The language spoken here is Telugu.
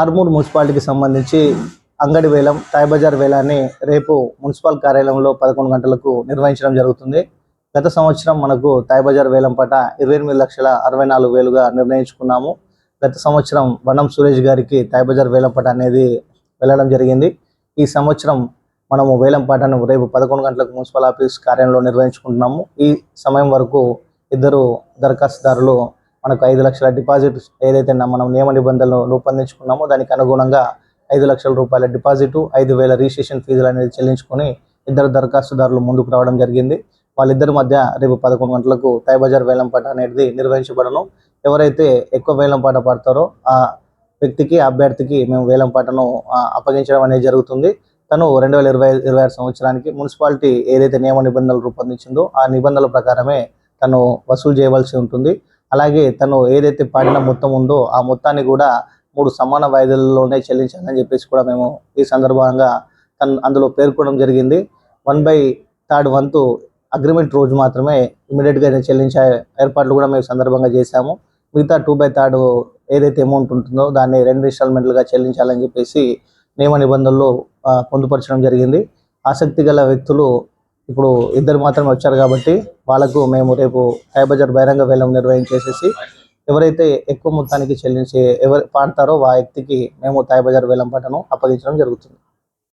ఆర్మూర్ మున్సిపాలిటీకి సంబంధించి అంగడి వేలం, టాయ్ బజార్ వేలాన్ని రేపు మున్సిపల్ కార్యాలయంలో 11 గంటలకు నిర్వహించడం జరుగుతుంది. గత సంవత్సరం మనకు టాయ్ బజార్ వేలం పాట 28,64,000గా నిర్ణయించుకున్నాము. గత సంవత్సరం వనం సురేష్ గారికి టాయ్ బజార్ వేలం పాట అనేది వెళ్ళడం జరిగింది. ఈ సంవత్సరం మనము వేలం పాటను రేపు 11 గంటలకు మున్సిపల్ ఆఫీస్ కార్యాలయంలో నిర్వహించుకుంటున్నాము. ఈ సమయం వరకు ఇద్దరు దరఖాస్తుదారులు మనకు 5 లక్షల డిపాజిట్ ఏదైతే మనం నియమ నిబంధనలు రూపొందించుకున్నామో దానికి అనుగుణంగా 5 లక్షల రూపాయల డిపాజిట్, 5,000 రిజిస్ట్రేషన్ ఫీజులు అనేది చెల్లించుకొని ఇద్దరు దరఖాస్తుదారులు ముందుకు రావడం జరిగింది. వాళ్ళిద్దరి మధ్య రేపు 11 గంటలకు టాయ్ బజార్ వేలం పాట అనేది నిర్వహించబడను. ఎవరైతే ఎక్కువ వేలం పాట పడతారో ఆ వ్యక్తికి, అభ్యర్థికి మేము వేలం పాటను అప్పగించడం అనేది జరుగుతుంది. తను 2026 సంవత్సరానికి మున్సిపాలిటీ ఏదైతే నియమ నిబంధనలు రూపొందించిందో ఆ నిబంధనల ప్రకారమే తను వసూలు చేయవలసి ఉంటుంది. అలాగే తను ఏదైతే పాడిన మొత్తం ఉందో ఆ మొత్తాన్ని కూడా 3 సమాన వాయిదాల్లోనే చెల్లించాలని చెప్పేసి కూడా మేము ఈ సందర్భంగా అందులో పేర్కొనడం జరిగింది. 1/3 వంతు అగ్రిమెంట్ రోజు మాత్రమే ఇమీడియట్గా చెల్లించే ఏర్పాట్లు కూడా మేము సందర్భంగా చేశాము. మిగతా 2/3 ఏదైతే అమౌంట్ ఉంటుందో దాన్ని 2 ఇన్స్టాల్మెంట్లుగా చెల్లించాలని చెప్పేసి నియమ నిబంధనలు పొందుపరచడం జరిగింది. ఆసక్తి గల వ్యక్తులు ఇప్పుడు ఇద్దరు మాత్రమే వచ్చారు కాబట్టి వాళ్ళకు మేము రేపు టాయ్ బజార్ బహిరంగ వేలం నిర్వహించేసేసి ఎవరైతే ఎక్కువ మొత్తానికి చెల్లించి ఎవరు పాడతారో ఆ వ్యక్తికి మేము టాయ్ బజార్ వేలం పాటను అప్పగించడం జరుగుతుంది.